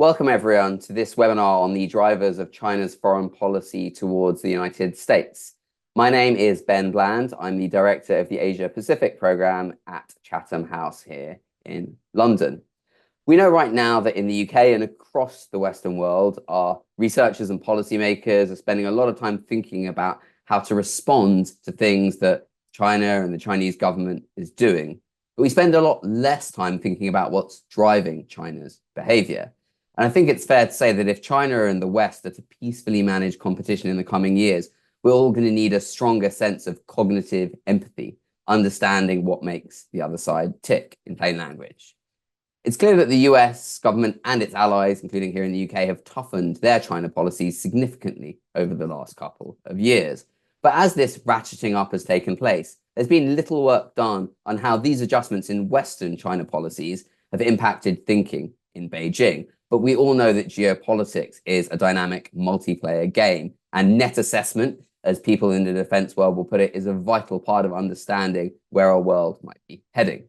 Welcome everyone to this webinar on the drivers of China's foreign policy towards the United States. My name is Ben Bland. I'm the director of the Asia Pacific program at Chatham House here in London. We know right now that in the UK and across the Western world, our researchers and policymakers are spending a lot of time thinking about how to respond to things that China and the Chinese government is doing. But we spend a lot less time thinking about what's driving China's behavior. And I think it's fair to say that if China and the West are to peacefully manage competition in the coming years, we're all going to need a stronger sense of cognitive empathy, understanding what makes the other side tick in plain language. It's clear that the US government and its allies, including here in the UK, have toughened their China policies significantly over the last couple of years. But as this ratcheting up has taken place, there's been little work done on how these adjustments in Western China policies have impacted thinking in Beijing. But we all know that geopolitics is a dynamic multiplayer game, and net assessment, as people in the defense world will put it, is a vital part of understanding where our world might be heading.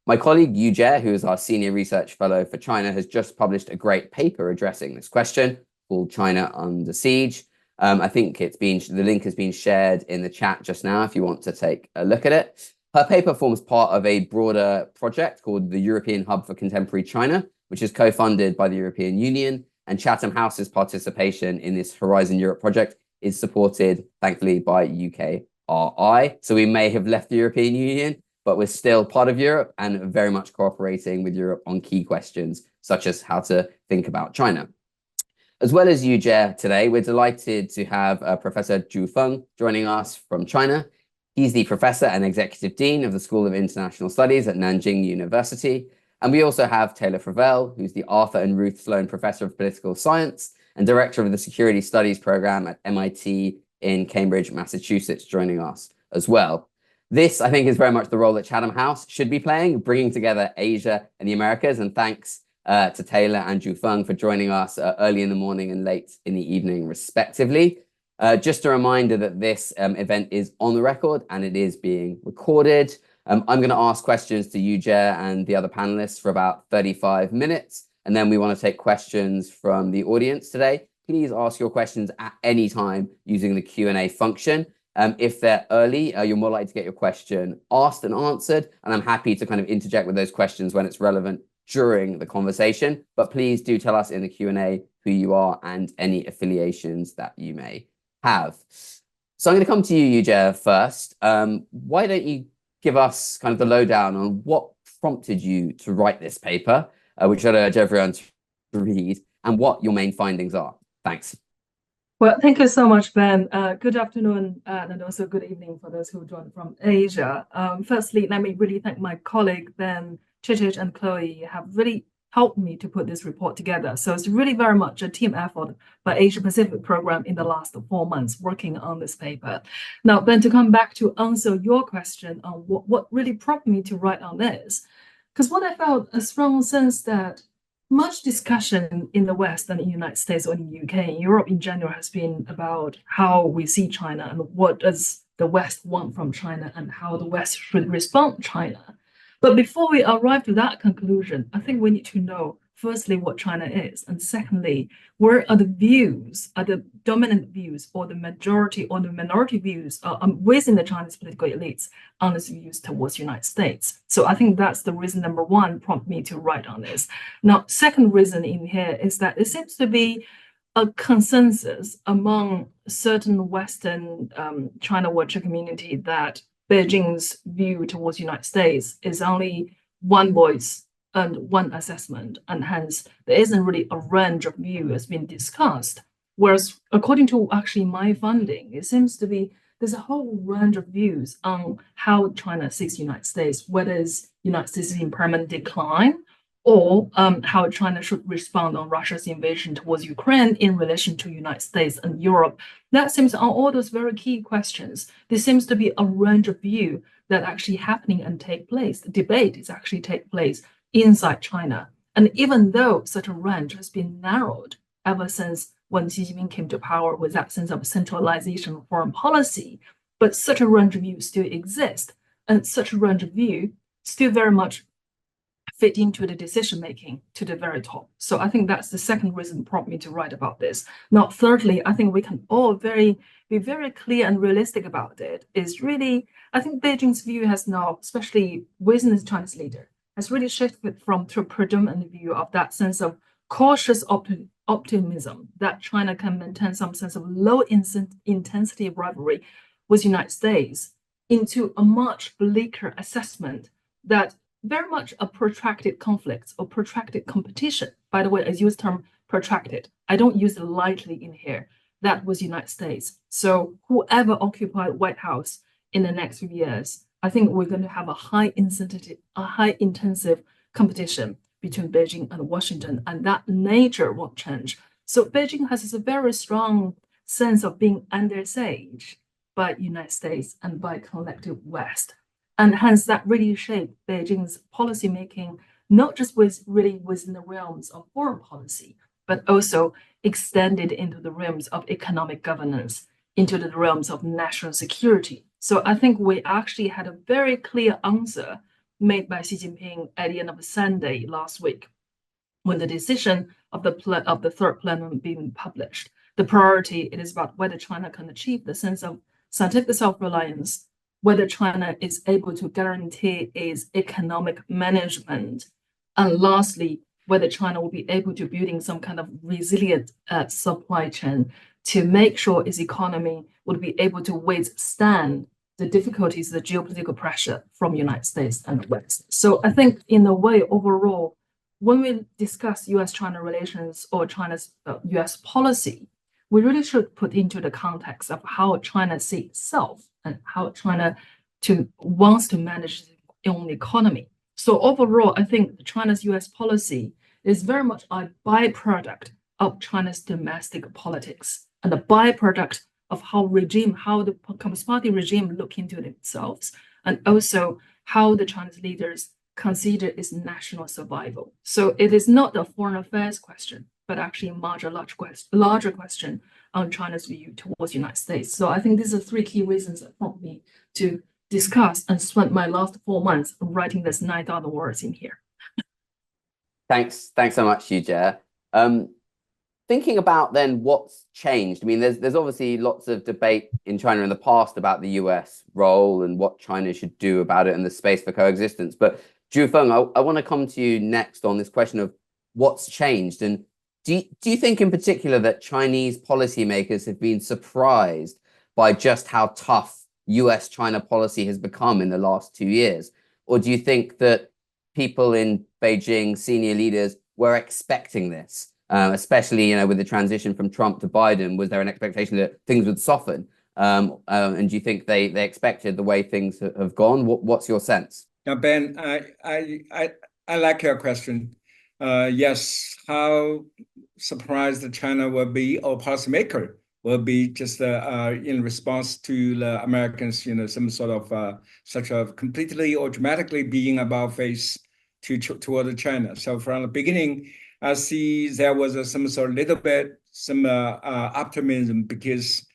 My colleague Yu Jie, who is our senior research fellow for China, has just published a great paper addressing this question called China Under Siege. I think the link has been shared in the chat just now if you want to take a look at it. Her paper forms part of a broader project called the European Hub for Contemporary China, which is co-funded by the European Union, and Chatham House's participation in this Horizon Europe project is supported, thankfully, by UKRI. So we may have left the European Union, but we're still part of Europe and very much cooperating with Europe on key questions, such as how to think about China. As well as Yu Jie today, we're delighted to have Professor Zhu Feng joining us from China. He's the professor and executive dean of the School of International Studies at Nanjing University. And we also have Taylor Fravel, who's the Arthur and Ruth Sloan Professor of Political Science and Director of the Security Studies Program at MIT in Cambridge, Massachusetts, joining us as well. This, I think, is very much the role that Chatham House should be playing, bringing together Asia and the Americas. And thanks to Taylor and Zhu Feng for joining us early in the morning and late in the evening, respectively. Just a reminder that this event is on the record and it is being recorded. I'm going to ask questions to Yu Jie and the other panelists for about 35 minutes. And then we want to take questions from the audience today. Please ask your questions at any time using the Q&A function. If they're early, you're more likely to get your question asked and answered. And I'm happy to kind of interject with those questions when it's relevant during the conversation. But please do tell us in the Q&A who you are and any affiliations that you may have. So I'm going to come to you, Yu Jie, first. Why don't you give us kind of the lowdown on what prompted you to write this paper, which I'd urge everyone to read, and what your main findings are. Thanks. Well, thank you so much, Ben. Good afternoon and also good evening for those who joined from Asia. Firstly, let me really thank my colleague, Ben, Chichich, and Chloe have really helped me to put this report together. So it's really very much a team effort by Asia Pacific program in the last 4 months working on this paper. Now, Ben, to come back to answer your question on what really prompted me to write on this, because what I felt a strong sense that much discussion in the West and in the United States or in the UK and Europe in general has been about how we see China and what does the West want from China and how the West should respond to China. But before we arrive to that conclusion, I think we need to know, firstly, what China is, and secondly, where are the views, are the dominant views or the majority or the minority views within the Chinese political elites on its views towards the United States. So I think that's the reason number one prompted me to write on this. Now, second reason in here is that it seems to be a consensus among certain Western China watcher community that Beijing's view towards the United States is only one voice and one assessment, and hence there isn't really a range of view has been discussed. Whereas according to actually my finding, it seems to be there's a whole range of views on how China sees the United States, whether it's United States is in permanent decline or how China should respond on Russia's invasion towards Ukraine in relation to United States and Europe. That seems on all those very key questions, there seems to be a range of view that actually happening and take place. The debate is actually take place inside China. And even though such a range has been narrowed ever since when Xi Jinping came to power with that sense of centralization of foreign policy, but such a range of views still exist. And such a range of view still very much fit into the decision making to the very top. So I think that's the second reason that prompted me to write about this. Now, thirdly, I think we can all be very clear and realistic about it. Is really, I think Beijing's view has now, especially within the Chinese leader, has really shifted from to a predominant view of that sense of cautious optimism that China can maintain some sense of low intensity rivalry with the United States into a much bleaker assessment that very much a protracted conflict or protracted competition. By the way, I use the term protracted. I don't use it lightly in here. That was the United States. So whoever occupied White House in the next few years, I think we're going to have a high intensive competition between Beijing and Washington, and that nature won't change. So Beijing has a very strong sense of being under siege by United States and by collective West. And hence that really shaped Beijing's policymaking, not just within the realms of foreign policy, but also extended into the realms of economic governance, into the realms of national security. So I think we actually had a very clear answer made by Xi Jinping at the end of Sunday last week, when the decision of the third plenum being published. The priority, it is about whether China can achieve the sense of scientific self-reliance, whether China is able to guarantee its economic management, and lastly, whether China will be able to build in some kind of resilient supply chain to make sure its economy would be able to withstand the difficulties, the geopolitical pressure from United States and the West. So I think in a way, overall, when we discuss US-China relations or China's US policy, we really should put into the context of how China sees itself and how China wants to manage its own economy. So overall, I think China's US policy is very much a byproduct of China's domestic politics and a byproduct of how the Communist Party regime look into themselves, and also how the Chinese leaders consider its national survival. So it is not a foreign affairs question, but actually a larger question on China's view towards the United States. So I think these are three key reasons that prompt me to discuss and spend my last 4 months writing this 9,000 words in here. Thanks so much, Yujie. Thinking about then what's changed. I mean, there's obviously lots of debate in China in the past about the US role and what China should do about it and the space for coexistence. But Zhufeng, I want to come to you next on this question of what's changed. And do you think in particular that Chinese policymakers have been surprised by just how tough US-China policy has become in the last 2 years? Or do you think that people in Beijing, senior leaders, were expecting this? Especially, with the transition from Trump to Biden, was there an expectation that things would soften? And do you think they expected the way things have gone? What's your sense? Now, Ben, I like your question. Yes, how surprised China will be, or policymaker will be, just in response to the Americans, some sort of such a completely or dramatically being about face toward China. So from the beginning, I see there was some sort of little bit some optimism, because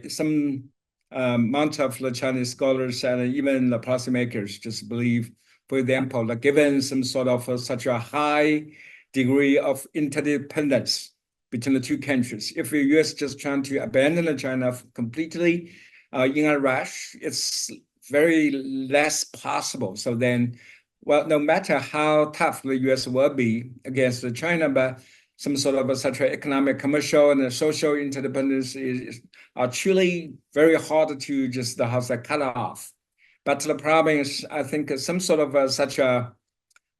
some amount of the Chinese scholars and even the policymakers just believe, for example, that given some sort of such a high degree of interdependence between the two countries, if the US just trying to abandon China completely in a rush, it's very less possible. So then, well, no matter how tough the US will be against China, but some sort of such an economic, commercial, and social interdependence are truly very hard to just cut off. But the problem is, I think some sort of such a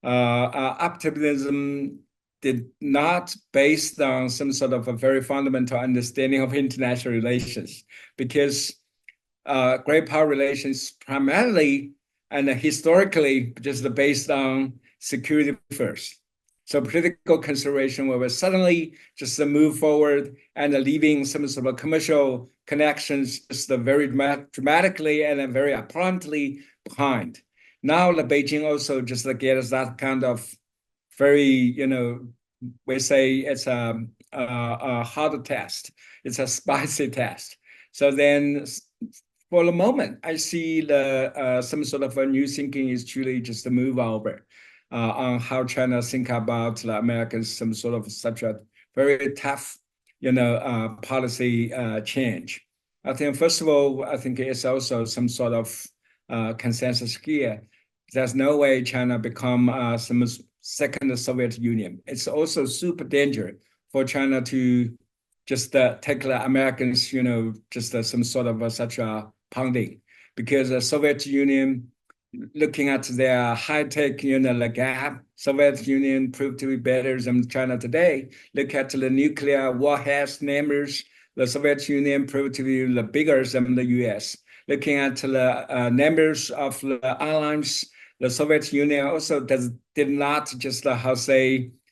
optimism did not based on some sort of a very fundamental understanding of international relations, because great power relations primarily and historically just based on security first. So political consideration will suddenly just move forward and leaving some sort of commercial connections just very dramatically and very apparently behind. Now the Beijing also just gets that kind of very, we say it's a hard test. It's a spicy test. So then for the moment, I see some sort of a new thinking is truly just a move over. on how China think about the Americans, some sort of such a very tough, policy change. I think, first of all, I think it's also some sort of consensus here. There's no way China become some second Soviet Union. It's also super dangerous for China to just take the Americans, just some sort of such a pounding, because the Soviet Union, looking at their high-tech, the gap, Soviet Union proved to be better than China today. Look at the nuclear warheads numbers. The Soviet Union proved to be the bigger than the US. Looking at the numbers of the airlines, the Soviet Union also did not just,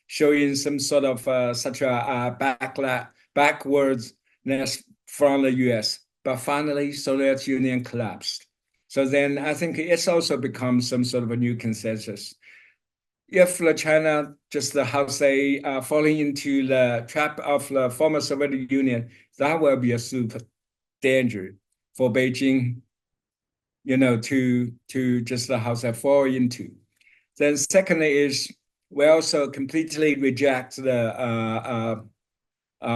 showing some sort of such a backwardness from the US. But finally, Soviet Union collapsed. So then I think it's also become some sort of a new consensus. If China just falling into the trap of the former Soviet Union, that will be a super danger for Beijing, to just fall into. Then secondly is we also completely reject the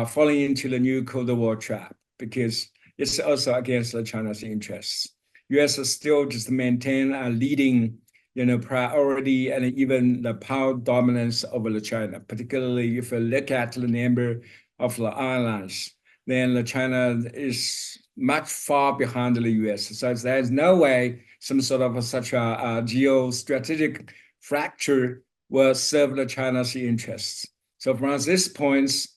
falling into the new Cold War trap, because it's also against China's interests. US is still just maintain a leading, priority and even the power dominance over China, particularly if you look at the number of the islands, then China is much far behind the US. So there's no way some sort of such a geostrategic fracture will serve the China's interests. So from this point,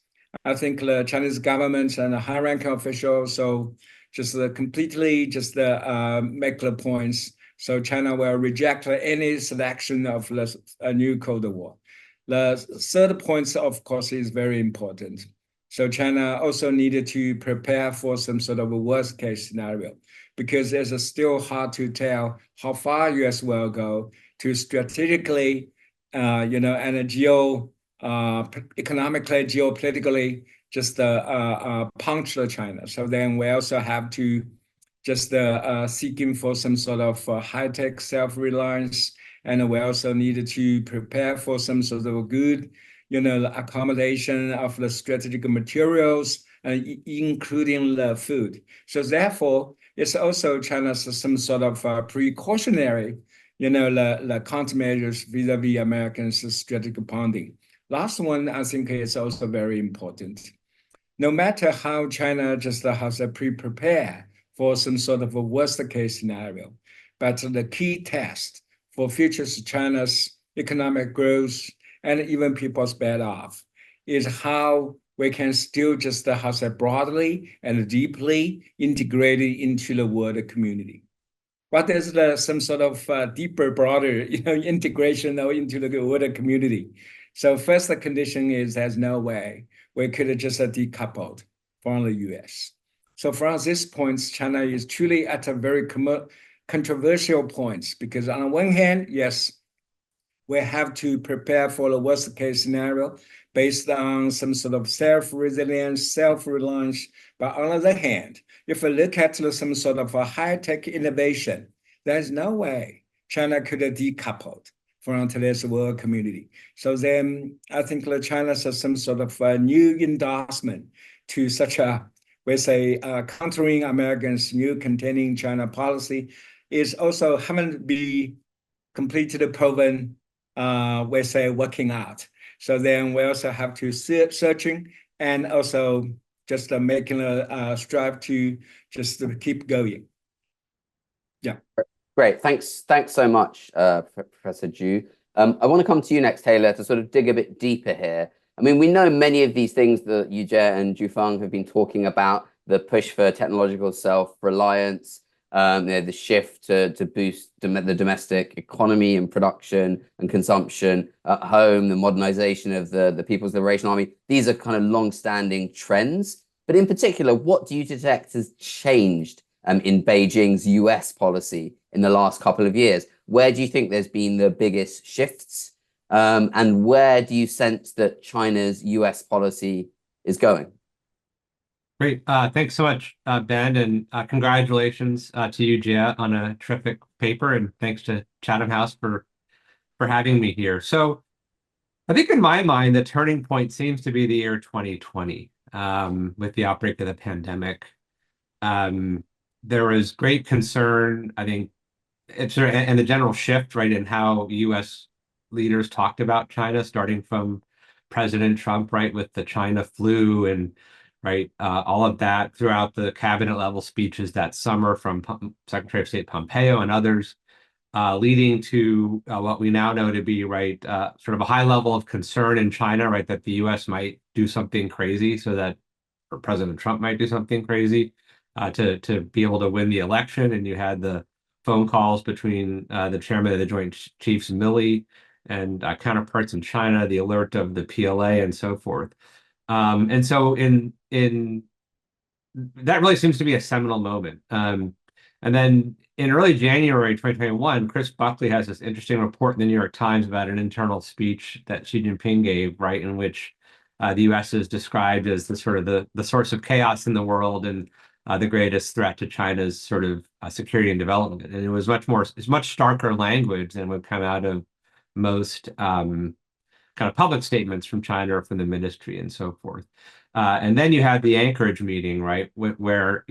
I think the Chinese government and the high-ranking officials just completely make the points. So China will reject any selection of a new Cold War. The third point, of course, is very important. So China also needed to prepare for some sort of a worst case scenario, because it's still hard to tell how far US will go to strategically, and economically, geopolitically, just punch China. So then we also have to just seeking for some sort of high-tech self-reliance, and we also needed to prepare for some sort of good, accommodation of the strategic materials, including the food. So therefore, it's also China's some sort of precautionary, the countermeasures vis-a-vis Americans' strategic pounding. Last one, I think, is also very important. No matter how China just has a pre-prepare for some sort of a worst case scenario, but the key test for future China's economic growth and even people's better off is how we can still just broadly and deeply integrated into the world community. What is some sort of deeper, broader, integration into the world community? So first, the condition is there's no way we could just decoupled from the US. So from this point, China is truly at a very controversial point, because on the one hand, yes, we have to prepare for the worst case scenario based on some sort of self-resilience, self-reliance. But on the other hand, if we look at some sort of a high-tech innovation, there's no way China could have decoupled from today's world community. So then I think China has some sort of a new endorsement to such a, countering Americans' new containing China policy is also haven't been completely proven, working out. So then we also have to searching and also just making a strive to just keep going. Yeah. Great. Thanks so much, Professor Zhu. I want to come to you next, Taylor, to sort of dig a bit deeper here. I mean, we know many of these things that Yujie and Jufeng have been talking about, the push for technological self-reliance, the shift to boost the domestic economy and production and consumption at home, the modernization of the People's Liberation Army. These are kind of long-standing trends. But in particular, what do you detect has changed in Beijing's US policy in the last couple of years? Where do you think there's been the biggest shifts? And where do you sense that China's US policy is going? Great. Thanks so much, Ben, and congratulations to you, Jia, on a terrific paper, and thanks to Chatham House for for having me here. So I think in my mind, the turning point seems to be the year 2020 with the outbreak of the pandemic. There was great concern, I think, and the general shift, right, in how U.S. leaders talked about China, starting from President Trump, right, with the China flu and right, all of that throughout the cabinet level speeches that summer from Secretary of State Pompeo and others, leading to what we now know to be right, sort of a high level of concern in China, right, that the U.S. might do something crazy, or President Trump might do something crazy to be able to win the election. And you had the phone calls between the chairman of the Joint Chiefs, Milley, and counterparts in China, the alert of the PLA, and so forth. And so in that really seems to be a seminal moment. And then in early January 2021, Chris Buckley has this interesting report in the New York Times about an internal speech that Xi Jinping gave, right, in which the U.S. is described as the sort of the source of chaos in the world and the greatest threat to China's sort of security and development. And it's much starker language than would come out of most kind of public statements from China or from the ministry and so forth. And then you had the Anchorage meeting, right, where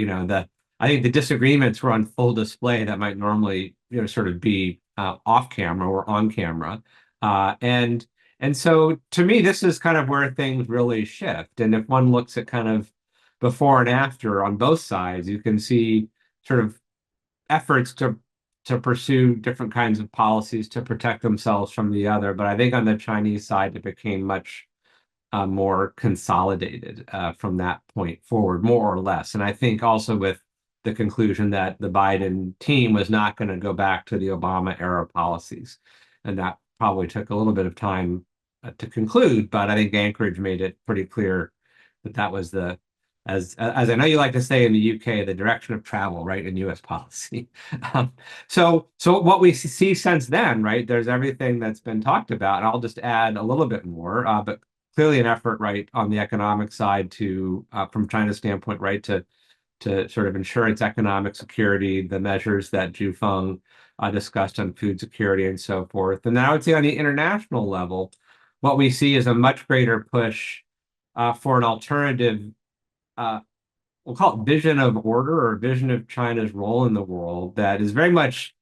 I think the disagreements were on full display that might normally sort of be off camera or on camera. And so to me, this is kind of where things really shift. And if one looks at kind of before and after on both sides, you can see sort of efforts to pursue different kinds of policies to protect themselves from the other. But I think on the Chinese side, it became much more consolidated from that point forward, more or less. And I think also with the conclusion that the Biden team was not going to go back to the Obama era policies. And that probably took a little bit of time to conclude, but I think Anchorage made it pretty clear that that was as I know you like to say in the UK, the direction of travel, right, in US policy. So what we see since then, right, there's everything that's been talked about, and I'll just add a little bit more, but clearly an effort, right, on the economic side to, from China's standpoint, right, to sort of ensure its economic security, the measures that Zhu Feng discussed on food security and so forth. And then I would say on the international level, what we see is a much greater push for an alternative, we'll call it vision of order or vision of China's role in the world that is very much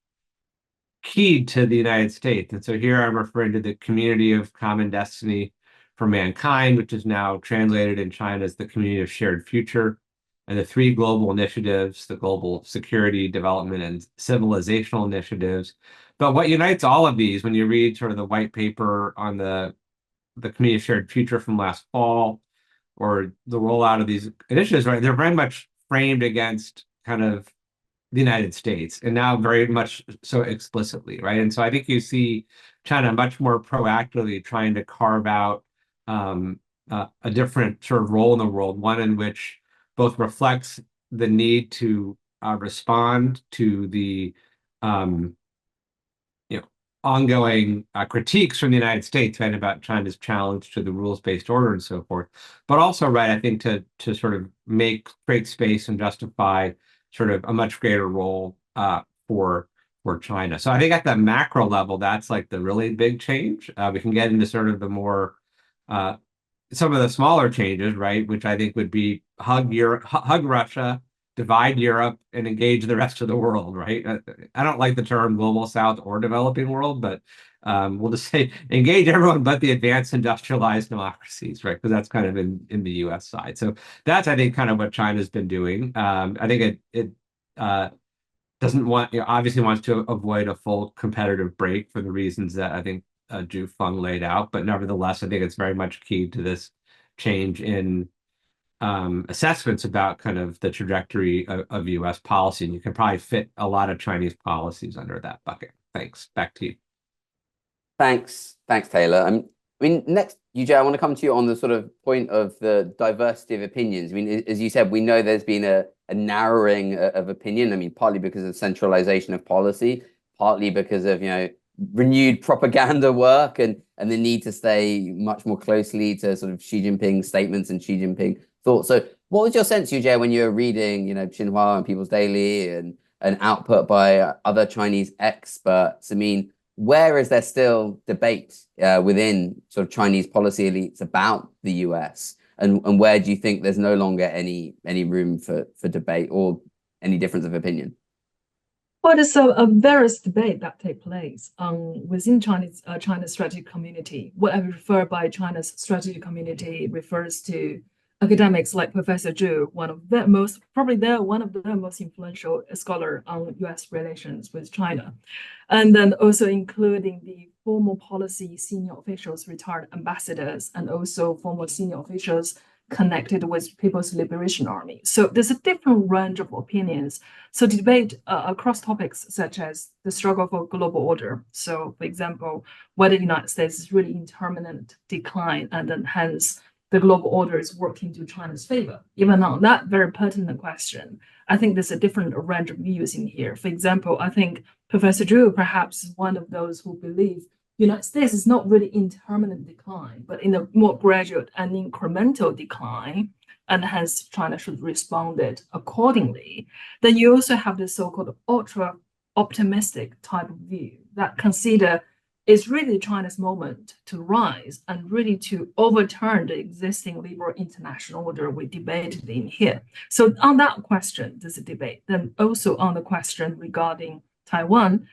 keyed to the United States. And so here I'm referring to the Community of Common Destiny for Mankind, which is now translated in China as the Community of Shared Future, and the three global initiatives, the Global Security, Development, and Civilizational Initiatives. But what unites all of these, when you read sort of the white paper on the Community of Shared Future from last fall, or the rollout of these initiatives, right, they're very much framed against kind of the United States, and now very much so explicitly, right? And so I think you see China much more proactively trying to carve out a different sort of role in the world, one in which both reflects the need to respond to the ongoing critiques from the United States, right, about China's challenge to the rules-based order and so forth, but also, right, I think to sort of create space and justify sort of a much greater role for China. So I think at the macro level, that's like the really big change. We can get into sort of the more some of the smaller changes, right, which I think would be hug Russia, divide Europe, and engage the rest of the world, right? I don't like the term global south or developing world, but we'll just say engage everyone but the advanced industrialized democracies, right? Because that's kind of in the US side. So that's, I think, kind of what China's been doing. I think it doesn't want, obviously wants to avoid a full competitive break for the reasons that I think Zhu Feng laid out, but nevertheless, I think it's very much key to this change in assessments about kind of the trajectory of US policy. And you can probably fit a lot of Chinese policies under that bucket. Thanks. Back to you. Thanks, Taylor. I mean, next, Yujie, I want to come to you on the sort of point of the diversity of opinions. I mean, as you said, we know there's been a narrowing of opinion. I mean, partly because of centralization of policy, partly because of, renewed propaganda work and the need to stay much more closely to sort of Xi Jinping statements and Xi Jinping thoughts. So what was your sense, Yujie, when you were reading, Xinhua and People's Daily and output by other Chinese experts? I mean, where is there still debate within sort of Chinese policy elites about the US? And where do you think there's no longer any room for debate or any difference of opinion? Well, there's a various debate that take place within China's strategic community. What I refer by China's strategic community refers to academics like Professor Zhu, one of the most influential scholar on U.S. relations with China, and then also including the former policy senior officials, retired ambassadors, and also former senior officials connected with People's Liberation Army. So there's a different range of opinions. So debate across topics such as the struggle for global order. So for example, whether the United States is really in permanent decline and then hence the global order is working to China's favor. Even on that very pertinent question, I think there's a different range of views in here. For example, I think Professor Zhu perhaps is one of those who believe the United States is not really in permanent decline, but in a more gradual and incremental decline, and hence China should respond it accordingly. Then you also have the so-called ultra-optimistic type of view that consider it's really China's moment to rise and really to overturn the existing liberal international order we debated in here. So on that question, there's a debate. Then also on the question regarding Taiwan,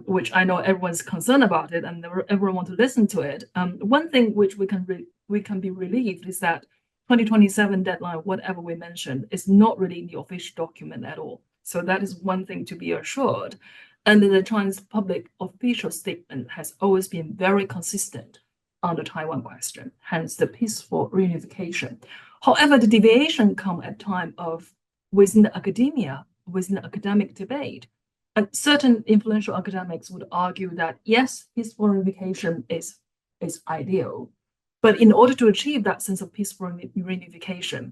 which I know everyone's concerned about it and everyone wants to listen to it. One thing which we can be relieved is that 2027 deadline, whatever we mentioned, is not really in the official document at all. So that is one thing to be assured. And the Chinese public official statement has always been very consistent on the Taiwan question, hence the peaceful reunification. However, the deviation come at time of within the academia, within the academic debate. And certain influential academics would argue that yes, peaceful reunification is ideal, but in order to achieve that sense of peaceful reunification,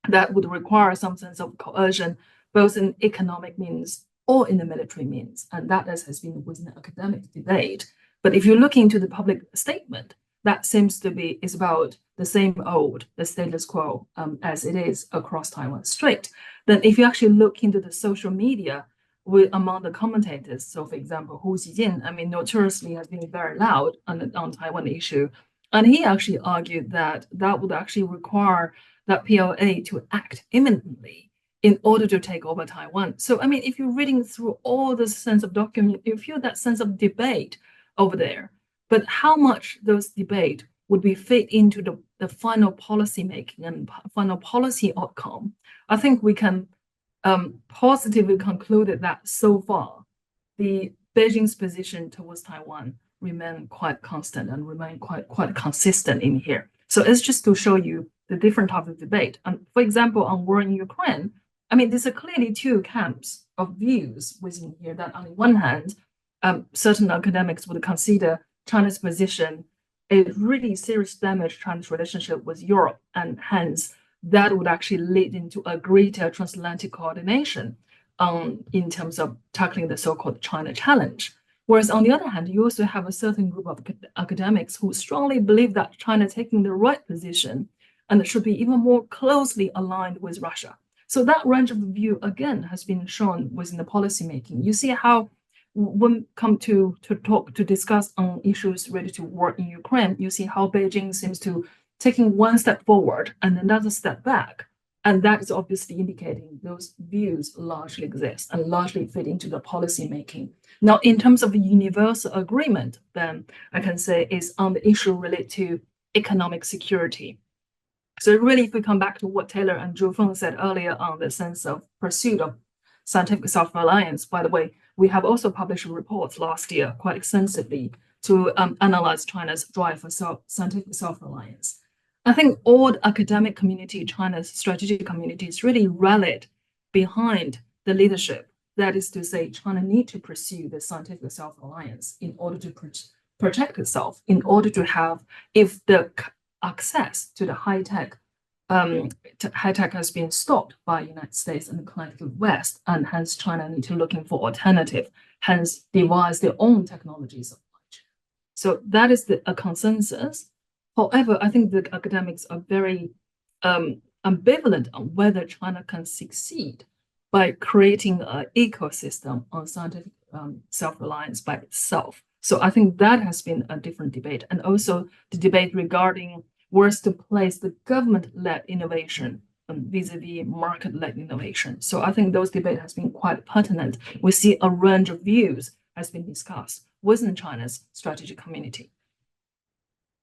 that would require some sense of coercion, both in economic means or in the military means, and that has been within the academic debate. But if you look into the public statement, that seems to be is about the same old, the status quo as it is across Taiwan Strait. Then if you actually look into the social media among the commentators, so for example, Hu Xijin, I mean, notoriously has been very loud on Taiwan issue, and he actually argued that that would actually require that PLA to act imminently in order to take over Taiwan. So, I mean, if you're reading through all the sense of document, you feel that sense of debate over there. But how much those debate would be fit into the final policy making and final policy outcome, I think we can positively conclude that so far, the Beijing's position towards Taiwan remain quite constant and remain quite consistent in here. So it's just to show you the different type of debate. And for example, on war in Ukraine, I mean, there's clearly two camps of views within here that on the one hand, certain academics would consider China's position a really serious damage to China's relationship with Europe, and hence that would actually lead into a greater transatlantic coordination in terms of tackling the so-called China challenge. Whereas on the other hand, you also have a certain group of academics who strongly believe that China taking the right position and should be even more closely aligned with Russia. So that range of view, again, has been shown within the policymaking. You see how when come to discuss on issues related to war in Ukraine, you see how Beijing seems to taking one step forward and another step back. And that is obviously indicating those views largely exist and largely fit into the policymaking. Now, in terms of the universal agreement, then I can say is on the issue related to economic security. So really, if we come back to what Taylor and Zhu Feng said earlier on the sense of pursuit of scientific self-reliance, by the way, we have also published reports last year quite extensively to analyze China's drive for scientific self-reliance. I think all the academic community, China's strategic communities really rallied behind the leadership. That is to say, China needs to pursue the scientific self-reliance in order to protect itself, in order to have, if the access to the high-tech has been stopped by the United States and the collective West, and hence China need to looking for alternative, hence devise their own technology supply chain. So that is a consensus. However, I think the academics are very ambivalent on whether China can succeed by creating an ecosystem on scientific self-reliance by itself. So I think that has been a different debate. And also the debate regarding where's to place the government-led innovation vis-a-vis market-led innovation. So I think those debate has been quite pertinent. We see a range of views has been discussed within China's strategic community.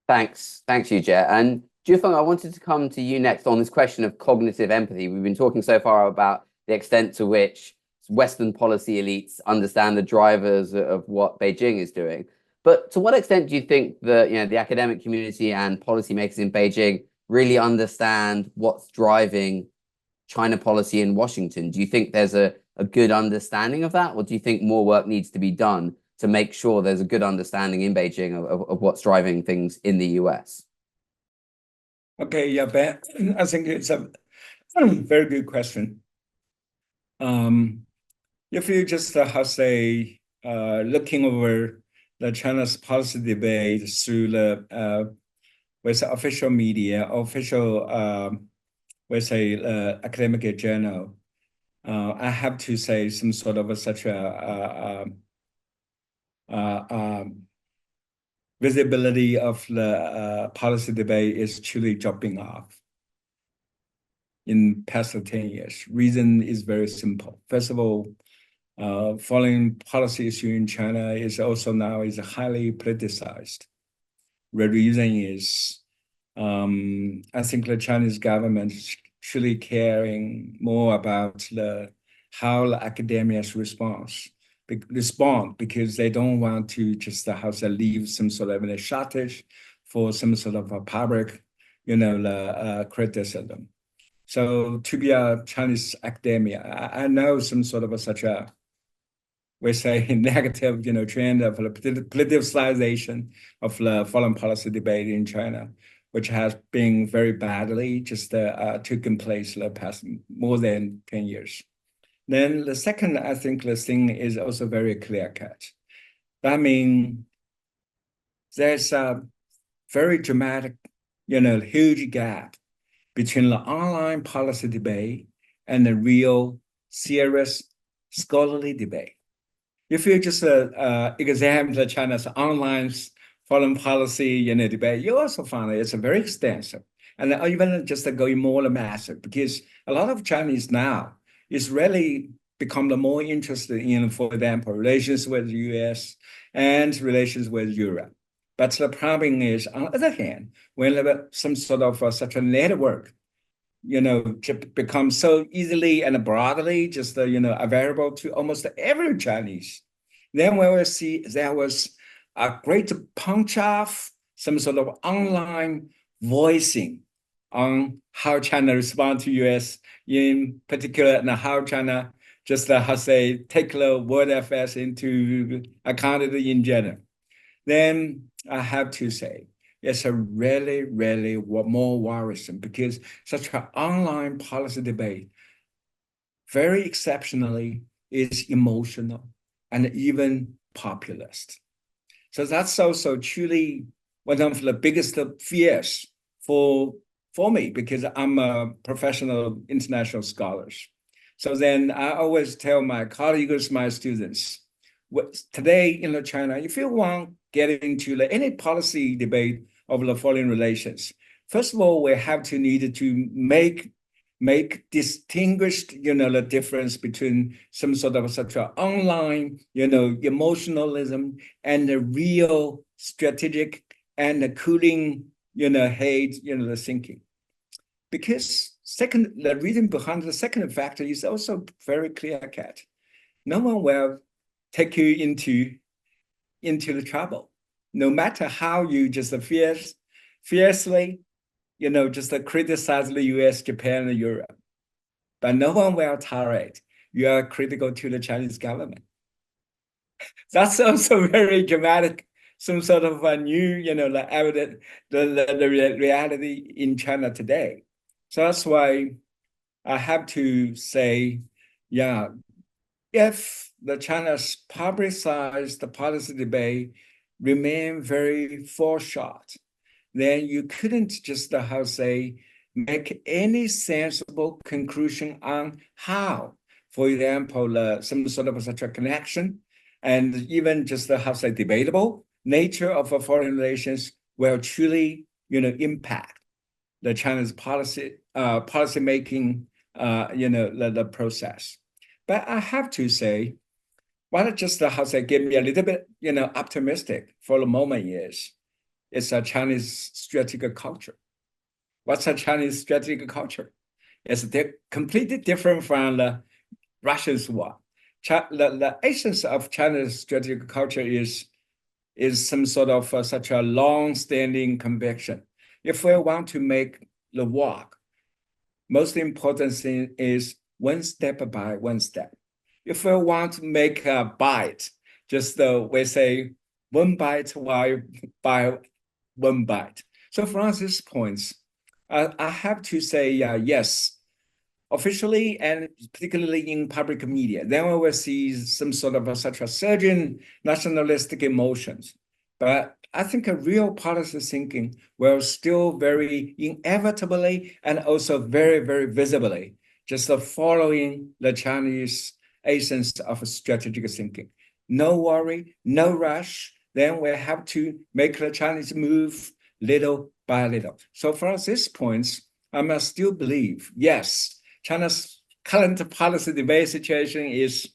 Thanks, Yu-Jie. And Jufeng, I wanted to come to you next on this question of cognitive empathy. We've been talking so far about the extent to which Western policy elites understand the drivers of what Beijing is doing. But to what extent do you think that the academic community and policymakers in Beijing really understand what's driving China policy in Washington? Do you think there's a good understanding of that, or do you think more work needs to be done to make sure there's a good understanding in Beijing of what's driving things in the US? Okay, yeah, Ben, I think it's a very good question. If you just looking over the China's policy debate through the with official media, official academic journal, I have to say some sort of such a visibility of the policy debate is truly dropping off in past 10 years. Reason is very simple. First of all, foreign policy issue in China is also now highly politicized. The reason is, I think the Chinese government is truly caring more about how the academia's respond because they don't want to just leave some sort of a shortage for some sort of a public, criticism. So to be a Chinese academia, I know some sort of such a, negative, trend of politicization of the foreign policy debate in China, which has been very badly taken place the past more than 10 years. Then the second, I think the thing is also very clear-cut. I mean, there's a very dramatic, huge gap between the online policy debate and the real serious scholarly debate. If you just examine China's online foreign policy debate, you also find it's very extensive and even just going more massive because a lot of Chinese now is really become the more interested in, for example, relations with the US and relations with Europe. But the problem is, on the other hand, when some sort of such a network, becomes so easily and broadly available to almost every Chinese, then we will see there was a great punch off, some sort of online voicing on how China responds to US in particular, and how China take the world affairs into account in general. Then I have to say, it's a really, really more worrisome because such an online policy debate, very exceptionally, is emotional and even populist. So that's also truly one of the biggest fears for me because I'm a professional international scholar. So then I always tell my colleagues, my students, today in China, if you want to get into any policy debate of the foreign relations, first of all, we need to make distinguished, the difference between some sort of such an online, emotionalism and the real strategic and the cooling, hate, the thinking. Because the reason behind the second factor is also very clear-cut. No one will take you into the trouble, no matter how you just fiercely, criticize the US, Japan, and Europe. But no one will tolerate you are critical to the Chinese government. That's also very dramatic, some sort of a new, the evident, the reality in China today. So that's why I have to say, yeah, if the China's publicized policy debate remain very foreshort, then you couldn't just make any sensible conclusion on how, for example, some sort of such a connection and even just the debatable nature of foreign relations will truly, impact the China's policy making, the process. But I have to say, what just give me a little bit, optimistic for the moment is, it's a Chinese strategic culture. What's a Chinese strategic culture? It's completely different from the Russians one. The essence of China's strategic culture is some sort of such a long-standing conviction. If we want to make the walk, most important thing is one step by one step. If we want to make a bite, just we say one bite by one bite. So from these points, I have to say yes, officially and particularly in public media, then we will see some sort of such a surging nationalistic emotions. But I think a real policy thinking will still very inevitably and also very, very visibly just following the Chinese essence of strategic thinking. No worry, no rush. Then we have to make the Chinese move little by little. So from these points, I must still believe, yes, China's current policy debate situation is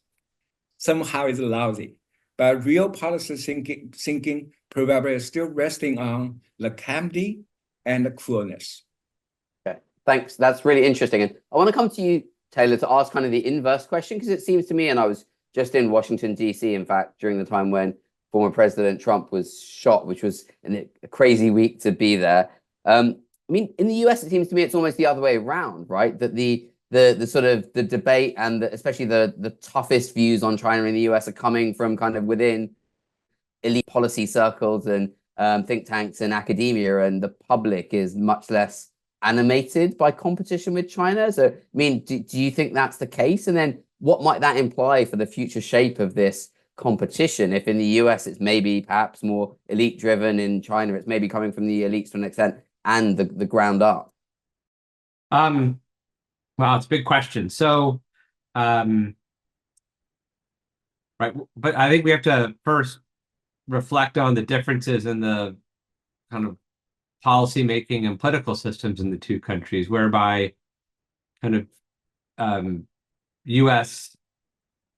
somehow lousy, but real policy thinking probably is still resting on the calmness and the coolness. Okay, thanks. That's really interesting. And I want to come to you, Taylor, to ask kind of the inverse question, because it seems to me, and I was just in Washington, D.C., in fact, during the time when former President Trump was shot, which was a crazy week to be there. I mean, in the US, it seems to me it's almost the other way around, right? That the sort of the debate and especially the toughest views on China in the US are coming from kind of within elite policy circles and think tanks and academia, and the public is much less animated by competition with China. So, I mean, do you think that's the case? And then what might that imply for the future shape of this competition? If in the US it's maybe perhaps more elite driven, in China it's maybe coming from the elites to an extent and the ground up. Well, it's a big question. So, right, but I think we have to first reflect on the differences in the kind of policy making and political systems in the two countries, whereby kind of U.S.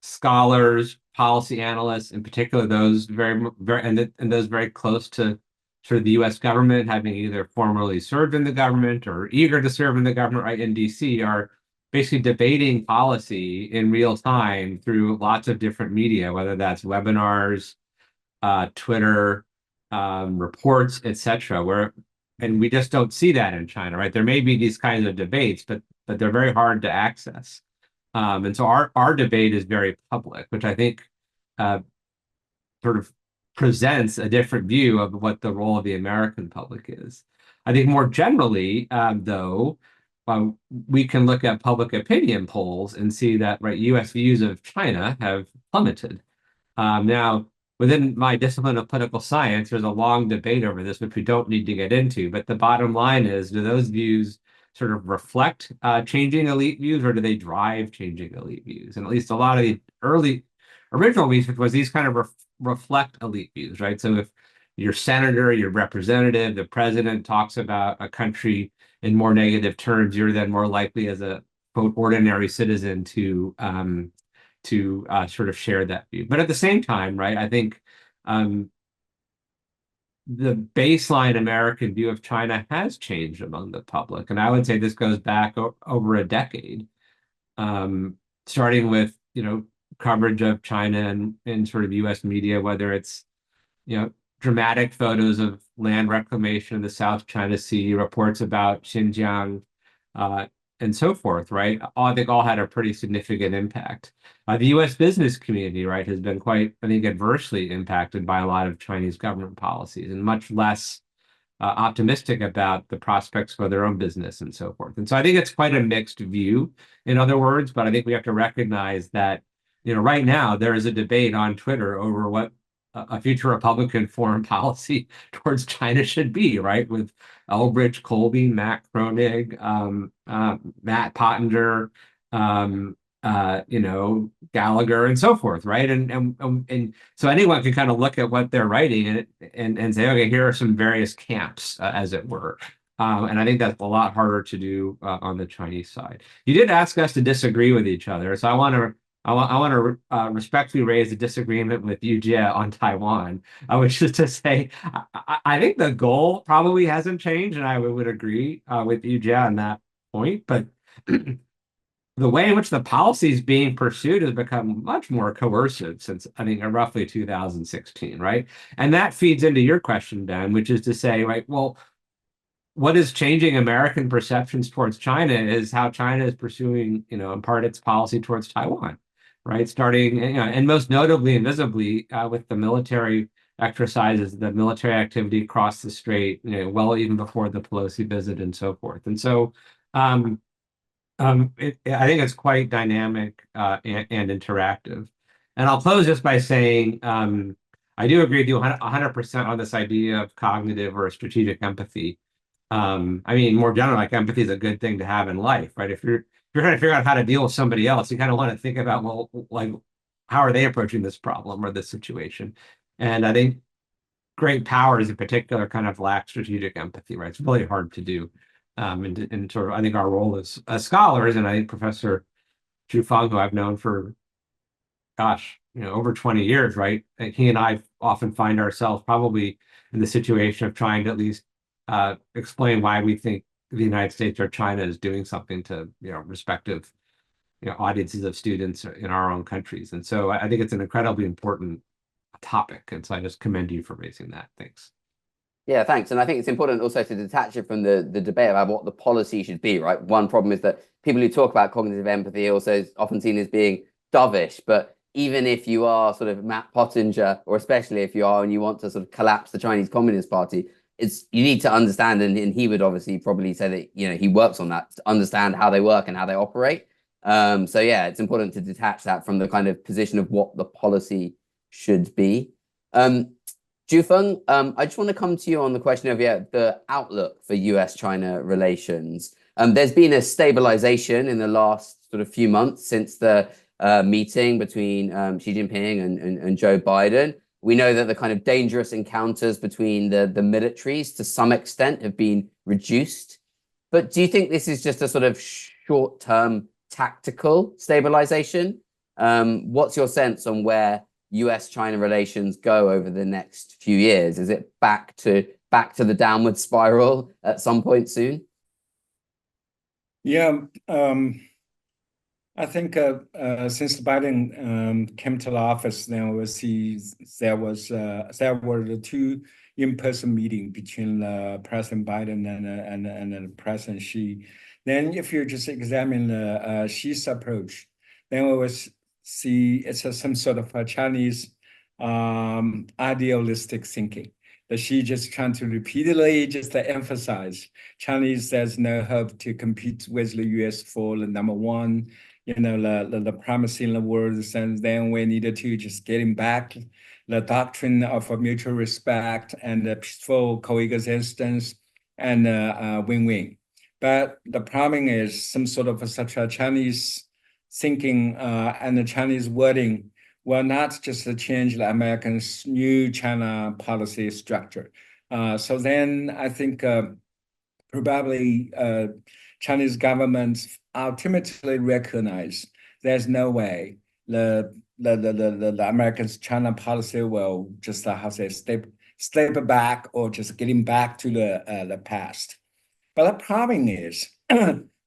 scholars, policy analysts, in particular, those very and those very close to sort of the U.S. government, having either formerly served in the government or eager to serve in the government, right, in D.C., are basically debating policy in real time through lots of different media, whether that's webinars, Twitter, reports, etc. And we just don't see that in China, right? There may be these kinds of debates, but they're very hard to access. And so our debate is very public, which I think sort of presents a different view of what the role of the American public is. I think more generally, though, we can look at public opinion polls and see that, right, U.S. views of China have plummeted. Now, within my discipline of political science, there's a long debate over this, which we don't need to get into. But the bottom line is, do those views sort of reflect changing elite views, or do they drive changing elite views? And at least a lot of the original research was these kind of reflect elite views, right? So if your senator, your representative, the president talks about a country in more negative terms, you're then more likely as a quote ordinary citizen to sort of share that view. But at the same time, right, I think the baseline American view of China has changed among the public. And I would say this goes back over a decade, starting with, coverage of China in sort of U.S. media, whether it's, dramatic photos of land reclamation in the South China Sea, reports about Xinjiang, and so forth, right? I think all had a pretty significant impact. The U.S. business community, right, has been quite, I think, adversely impacted by a lot of Chinese government policies and much less optimistic about the prospects for their own business and so forth. And so I think it's quite a mixed view, in other words, but I think we have to recognize that, right now there is a debate on Twitter over what a future Republican foreign policy towards China should be, right? With Elbridge Colby, Matt Kroenig, Matt Pottinger, Gallagher and so forth, right? And so anyone can kind of look at what they're writing and say, okay, here are some various camps, as it were. And I think that's a lot harder to do on the Chinese side. You did ask us to disagree with each other, so I want to respectfully raise a disagreement with you, Jie, on Taiwan, which is to say, I think the goal probably hasn't changed, and I would agree with you, Jie, on that point, but the way in which the policy is being pursued has become much more coercive since, I think, roughly 2016, right? And that feeds into your question, Ben, which is to say, right, well, what is changing American perceptions towards China is how China is pursuing, in part its policy towards Taiwan, right? Starting, and most notably and visibly with the military exercises, the military activity across the strait, well, even before the Pelosi visit and so forth. And so, I think it's quite dynamic and interactive. And I'll close just by saying I do agree with you 100% on this idea of cognitive or strategic empathy. I mean, more generally, like empathy is a good thing to have in life, right? If you're trying to figure out how to deal with somebody else, you kind of want to think about, well, like, how are they approaching this problem or this situation? And I think great powers in particular kind of lack strategic empathy, right? It's really hard to do. And sort of, I think our role as scholars, and I think Professor Zhu Feng, who I've known for, gosh, over 20 years, right? He and I often find ourselves probably in the situation of trying to at least explain why we think the United States or China is doing something to, respective, audiences of students in our own countries. And so I think it's an incredibly important topic. And so I just commend you for raising that. Thanks. Yeah, thanks. And I think it's important also to detach it from the debate about what the policy should be, right? One problem is that people who talk about cognitive empathy also is often seen as being dovish. But even if you are sort of Matt Pottinger, or especially if you are and you want to sort of collapse the Chinese Communist Party, you need to understand, and he would obviously probably say that, he works on that, to understand how they work and how they operate. So yeah, it's important to detach that from the kind of position of what the policy should be. Zhu I just want to come to you on the question of the outlook for US-China relations. There's been a stabilization in the last sort of few months since the meeting between Xi Jinping and Joe Biden. We know that the kind of dangerous encounters between the militaries to some extent have been reduced. But do you think this is just a sort of short-term tactical stabilization? What's your sense on where US-China relations go over the next few years? Is it back to the downward spiral at some point soon? Yeah, I think since Biden came to the office, then we see there were the two in-person meetings between President Biden and President Xi. Then, if you just examine Xi's approach, then we will see it's some sort of a Chinese idealistic thinking. That Xi just trying to repeatedly just emphasize Chinese there's no hope to compete with the US for the number one, the primacy in the world, and then we needed to just getting back the doctrine of mutual respect and peaceful coexistence and win-win. But the problem is some sort of such a Chinese thinking and the Chinese wording will not just change the Americans' new China policy structure. So then I think probably Chinese government ultimately recognize there's no way the Americans' China policy will just step back or just getting back to the past. But the problem is,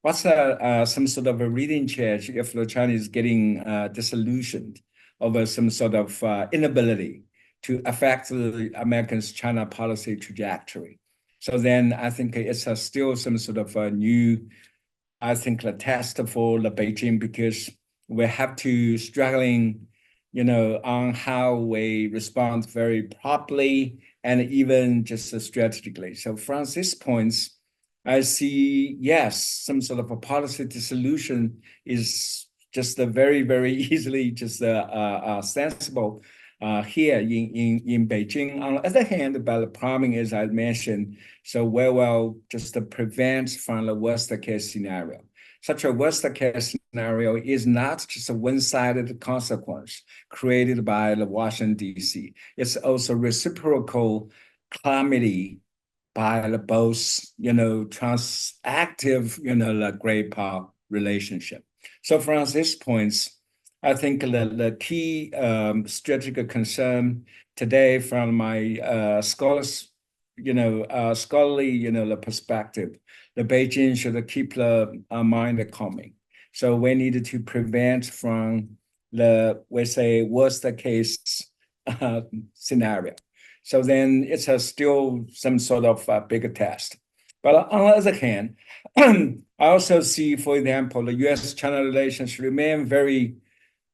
what's some sort of a reading change if the Chinese getting disillusioned over some sort of inability to affect the Americans' China policy trajectory? So then I think it's still some sort of a new, I think, the test for the Beijing, because we have to struggling, on how we respond very properly and even just strategically. So from these points, I see, yes, some sort of a policy dissolution is just a very, very easily just sensible here in Beijing. On the other hand, but the problem is, I mentioned, so well just to prevent from the worst case scenario. such a worst-case scenario is not just a one-sided consequence created by the Washington, D.C. It's also reciprocal calamity by the both, transactive, the great power relationship. So from these points, I think the key strategic concern today from my scholarly, the perspective, the Beijing should keep the mind calming. So we need to prevent from we say, worst case scenario. So then it's still some sort of bigger test. But on the other hand, I also see, for example, the U.S.-China relations remain very,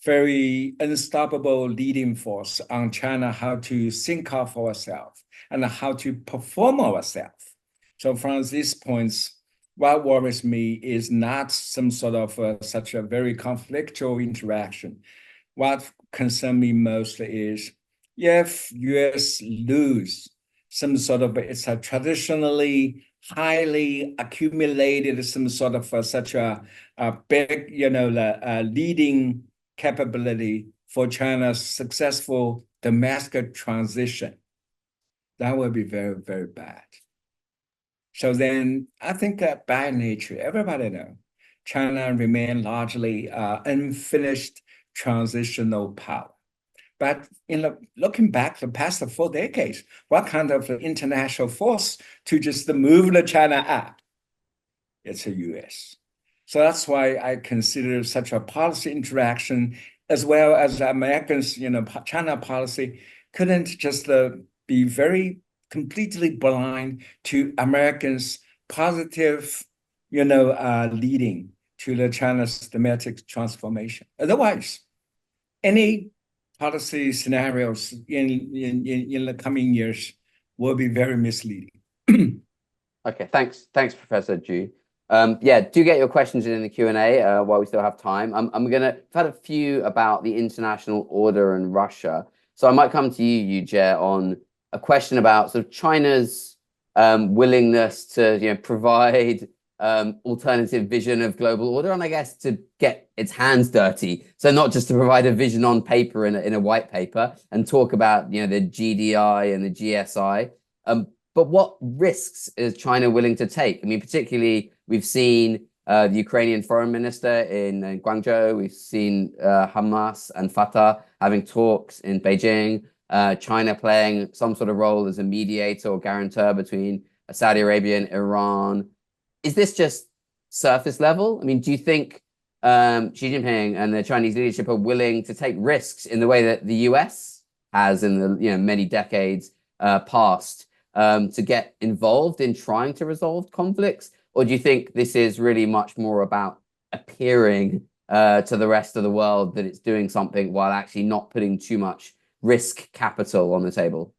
very unstoppable leading force on China, how to think of ourselves and how to perform ourselves. So from these points, what worries me is not some sort of such a very conflictual interaction. What concerns me most is if U.S. lose some sort of, it's a traditionally highly accumulated some sort of such a big, leading capability for China's successful domestic transition, that would be very, very bad. So then I think by nature, everybody knows China remains largely unfinished transitional power. But looking back the past 4 decades, what kind of international force to just move the China up? It's the U.S. So that's why I consider such a policy interaction as well as Americans, China policy couldn't just be very completely blind to Americans' positive, leading to the China's domestic transformation. Otherwise, any policy scenarios in the coming years will be very misleading. Okay, thanks, Professor Zhu. Yeah, do get your questions in the Q&A while we still have time. I've had a few about the international order and Russia. So I might come to you, Jie, on a question about sort of China's willingness to provide alternative vision of global order, and I guess to get its hands dirty. So not just to provide a vision on paper in a white paper and talk about the GDI and the GSI, but what risks is China willing to take? I mean, particularly we've seen the Ukrainian foreign minister in Guangzhou. We've seen Hamas and Fatah having talks in Beijing. China playing some sort of role as a mediator or guarantor between Saudi Arabia and Iran. Is this just surface level? I mean, do you think Xi Jinping and the Chinese leadership are willing to take risks in the way that the US has in the many decades past to get involved in trying to resolve conflicts? Or do you think this is really much more about appearing to the rest of the world that it's doing something while actually not putting too much risk capital on the table?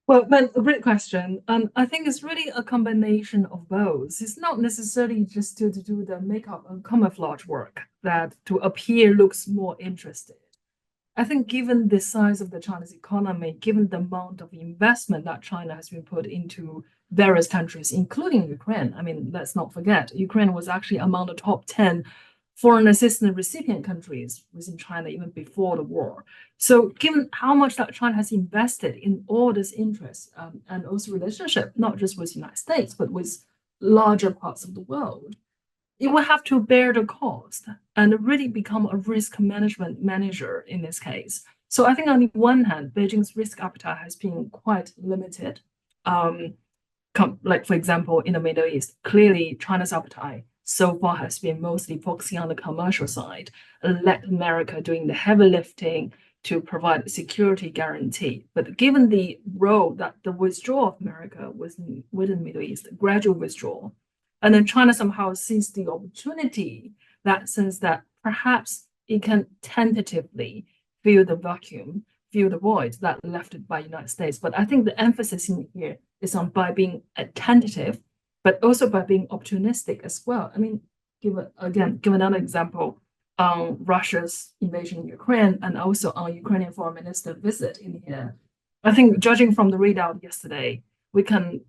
Well, Ben, a great question. I think it's really a combination of both. It's not necessarily just to do the makeup and camouflage work that to appear looks more interested. I think given the size of the Chinese economy, given the amount of investment that China has been put into various countries, including Ukraine. I mean, let's not forget, Ukraine was actually among the top 10 foreign assistance recipient countries within China even before the war. So given how much that China has invested in all this interest and also relationship, not just with the United States, but with larger parts of the world, it will have to bear the cost and really become a risk management manager in this case. So I think on the one hand, Beijing's risk appetite has been quite limited. Like, for example, in the Middle East, clearly China's appetite so far has been mostly focusing on the commercial side, let America doing the heavy lifting to provide security guarantee. But given the role that the withdrawal of America within the Middle East, gradual withdrawal, and then China somehow sees the opportunity, that sense that perhaps it can tentatively fill the vacuum, fill the void that left it by the United States. But I think the emphasis in here is on by being tentative, but also by being opportunistic as well. I mean, give another example on Russia's invasion in Ukraine and also on Ukrainian foreign minister visit in here. I think judging from the readout yesterday, we can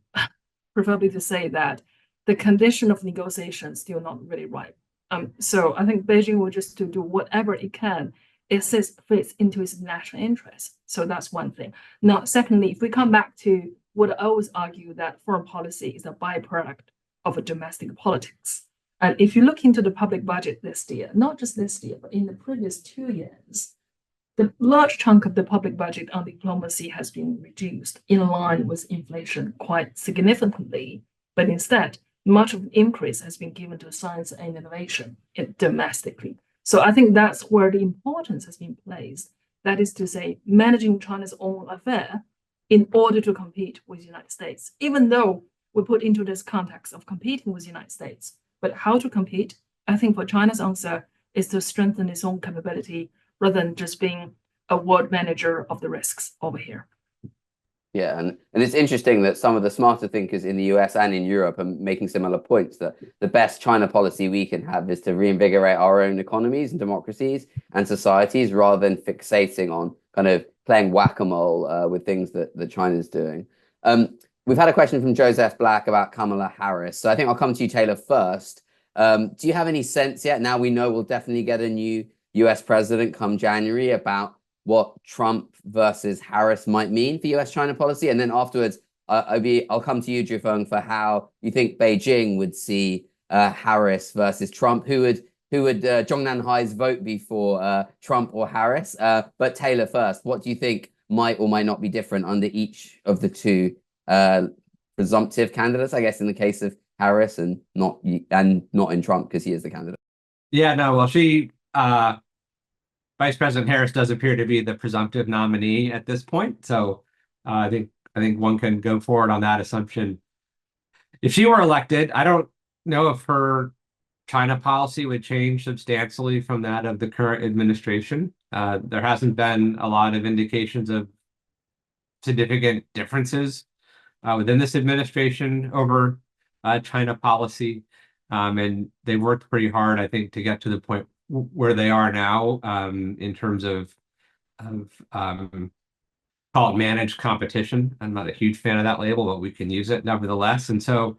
preferably to say that the condition of negotiation still not really right. So I think Beijing will just to do whatever it can. It fits into its national interest. So that's one thing. Now, secondly, if we come back to what I always argue that foreign policy is a byproduct of a domestic politics. And if you look into the public budget this year, not just this year, but in the previous 2 years, the large chunk of the public budget on diplomacy has been reduced in line with inflation quite significantly. But instead, much of the increase has been given to science and innovation domestically. So I think that's where the importance has been placed. That is to say, managing China's own affair in order to compete with the United States, even though we put into this context of competing with the United States. But how to compete, I think for China's answer is to strengthen its own capability rather than just being a world manager of the risks over here. Yeah, and it's interesting that some of the smarter thinkers in the US and in Europe are making similar points, that the best China policy we can have is to reinvigorate our own economies and democracies and societies rather than fixating on kind of playing whack-a-mole with things that China's doing. We've had a question from Joseph Black about Kamala Harris. So I think I'll come to you, Taylor, first. Do you have any sense yet? Now we know we'll definitely get a new US president come January, about what Trump versus Harris might mean for US-China policy. And then afterwards, I'll come to you, Zhifeng, for how you think Beijing would see Harris versus Trump. Who would Zhongnan Hai's vote be for, Trump or Harris? But Taylor first, what do you think might or might not be different under each of the two presumptive candidates, I guess, in the case of Harris, and not in Trump because he is the candidate? Yeah, no, well, Vice President Harris does appear to be the presumptive nominee at this point. So I think one can go forward on that assumption. If she were elected, I don't know if her China policy would change substantially from that of the current administration. There hasn't been a lot of indications of significant differences within this administration over China policy. And they worked pretty hard, I think, to get to the point where they are now in terms of call it managed competition. I'm not a huge fan of that label, but we can use it nevertheless. And so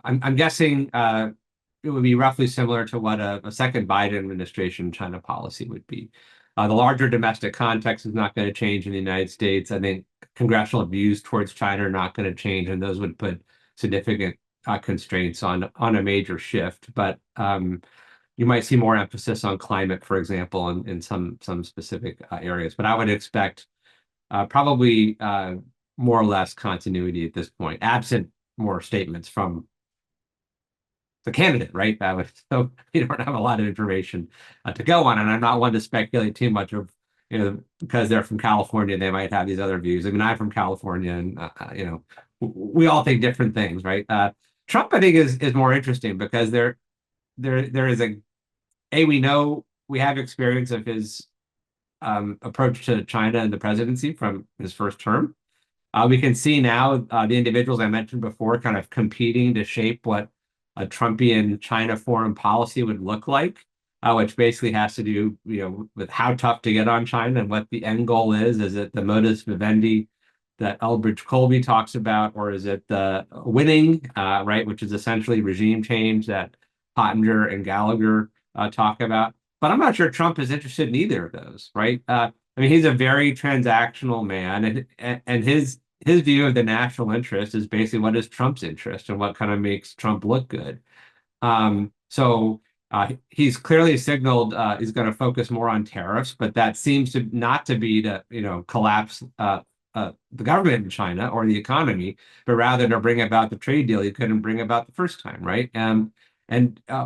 I'm guessing it would be roughly similar to what a second Biden administration China policy would be. The larger domestic context is not going to change in the United States. I think congressional views towards China are not going to change, and those would put significant constraints on a major shift. But you might see more emphasis on climate, for example, in some specific areas. But I would expect probably more or less continuity at this point, absent more statements from the candidate, right? So you don't have a lot of information to go on, and I'm not one to speculate too much of, because they're from California, they might have these other views. I mean, I'm from California, and we all think different things, right? Trump, I think, is more interesting because there is we know we have experience of his approach to China and the presidency from his first term. We can see now the individuals I mentioned before kind of competing to shape what a Trumpian China foreign policy would look like, which basically has to do, with how tough to get on China and what the end goal is. Is it the modus vivendi that Elbridge Colby talks about, or is it the winning, right, which is essentially regime change that Pottinger and Gallagher talk about? But I'm not sure Trump is interested in either of those, right? I mean, he's a very transactional man, and his view of the national interest is basically what is Trump's interest and what kind of makes Trump look good. So he's clearly signaled he's going to focus more on tariffs, but that seems to not to be to collapse the government in China or the economy, but rather to bring about the trade deal he couldn't bring about the first time, right? And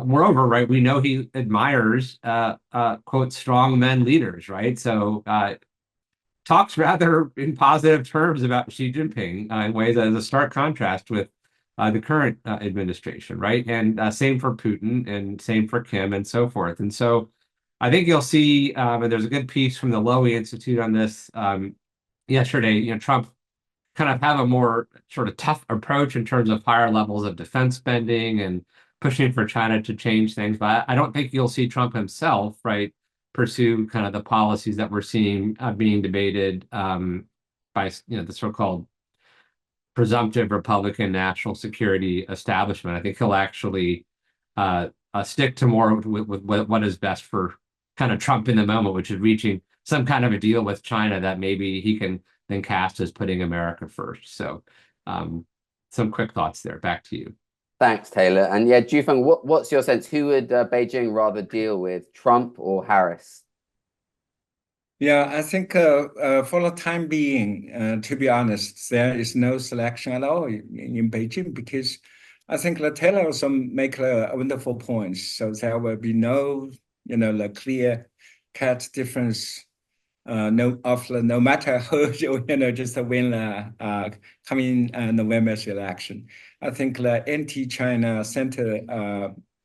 moreover, right, we know he admires, quote, strong men leaders, right? So talks rather in positive terms about Xi Jinping in ways that is a stark contrast with the current administration, right? And same for Putin and same for Kim and so forth. And so I think you'll see, and there's a good piece from the Lowy Institute on this yesterday, Trump kind of have a more sort of tough approach in terms of higher levels of defense spending and pushing for China to change things. But I don't think you'll see Trump himself, right, pursue kind of the policies that we're seeing being debated by the so-called presumptive Republican national security establishment. I think he'll actually stick to more with what is best for kind of Trump in the moment, which is reaching some kind of a deal with China that maybe he can then cast as putting America first. So some quick thoughts there. Back to you. Thanks, Taylor. And yeah, Jufeng, what's your sense? Who would Beijing rather deal with, Trump or Harris? Yeah, I think for the time being, to be honest, there is no selection at all in Beijing, because I think the Taylor also make a wonderful point. So there will be no, the clear cut difference. No matter who just win the coming November's election. I think the anti-China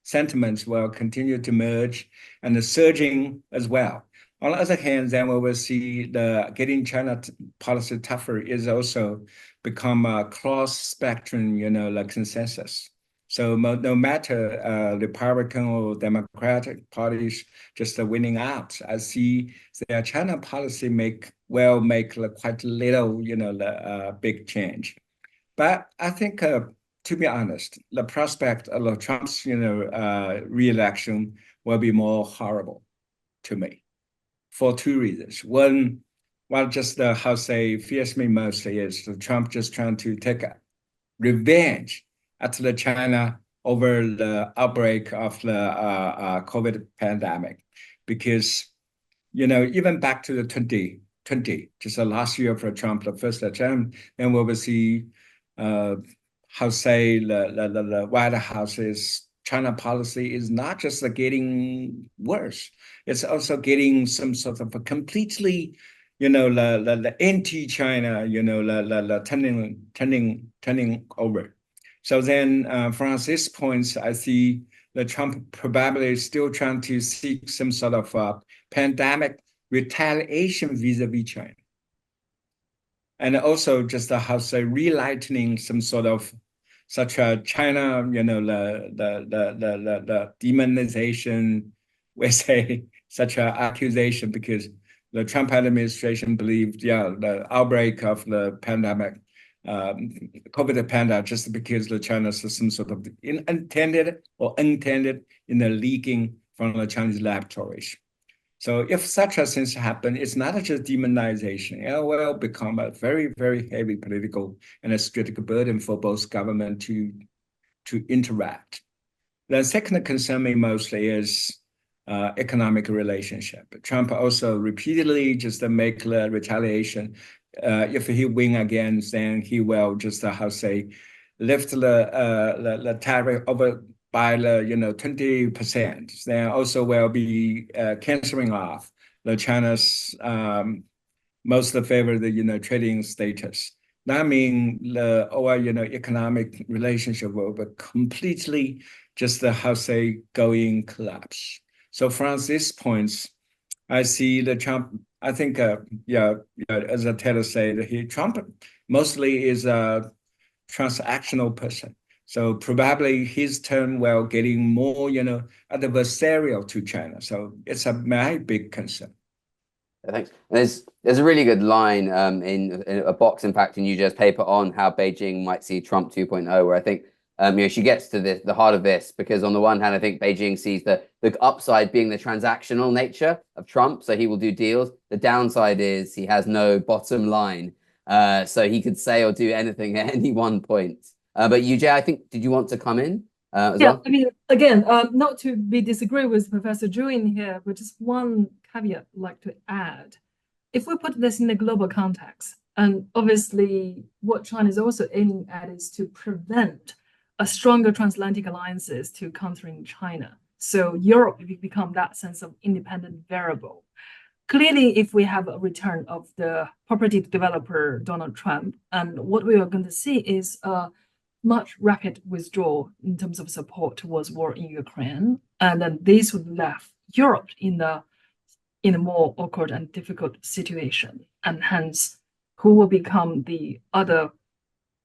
sentiments will continue to merge and surging as well. On the other hand, then we will see the getting China policy tougher is also become a cross-spectrum, consensus. So no matter Republican or Democratic parties just winning out, I see their China policy will make quite little, big change. But I think, to be honest, the prospect of Trump's, re-election will be more horrible to me for two reasons. One, just fears me mostly is Trump just trying to take revenge at the China over the outbreak of the COVID pandemic, because even back to the 2020, just the last year for Trump, the first term, then we will see the White House's China policy is not just getting worse; it's also getting some sort of a completely, the anti-China, turning over. So then, from this point, I see the Trump probably still trying to seek some sort of pandemic retaliation vis-a-vis China, and also just relighting some sort of such a China, the demonization, we say such an accusation, because the Trump administration believed, the outbreak of the pandemic. COVID pandemic, just because the China system sort of intended in the leaking from the Chinese laboratories. So if such a thing happen, it's not just demonization. It will become a very, very heavy political and a strategic burden for both government to interact. The second concern me mostly is economic relationship. Trump also repeatedly just make the retaliation. If he win again, then he will just lift the tariff over by the 20%. Then also will be canceling off the China's most favored trading status. That means the economic relationship will be completely just going collapse. So from this point, I see the Trump. I think, as Taylor said, Trump mostly is a transactional person. So probably his term will getting more, adversarial to China. So it's a very big concern. Thanks. There's a really good line in a box, in fact, in UJ's paper on how Beijing might see Trump 2.0, where I think she gets to the heart of this, because on the one hand, I think Beijing sees the upside being the transactional nature of Trump, so he will do deals. The downside is he has no bottom line, so he could say or do anything at any one point. But UJ, I think, did you want to come in as well? I mean, again, not to be disagree with Professor Zhu in here, but just one caveat I'd like to add. If we put this in a global context, and obviously what China is also aiming at is to prevent a stronger transatlantic alliances to countering China. So Europe will become that sense of independent variable. Clearly, if we have a return of the property developer Donald Trump, and what we are going to see is a much rapid withdrawal in terms of support towards war in Ukraine, and then this would left Europe in a more awkward and difficult situation, and hence who will become the other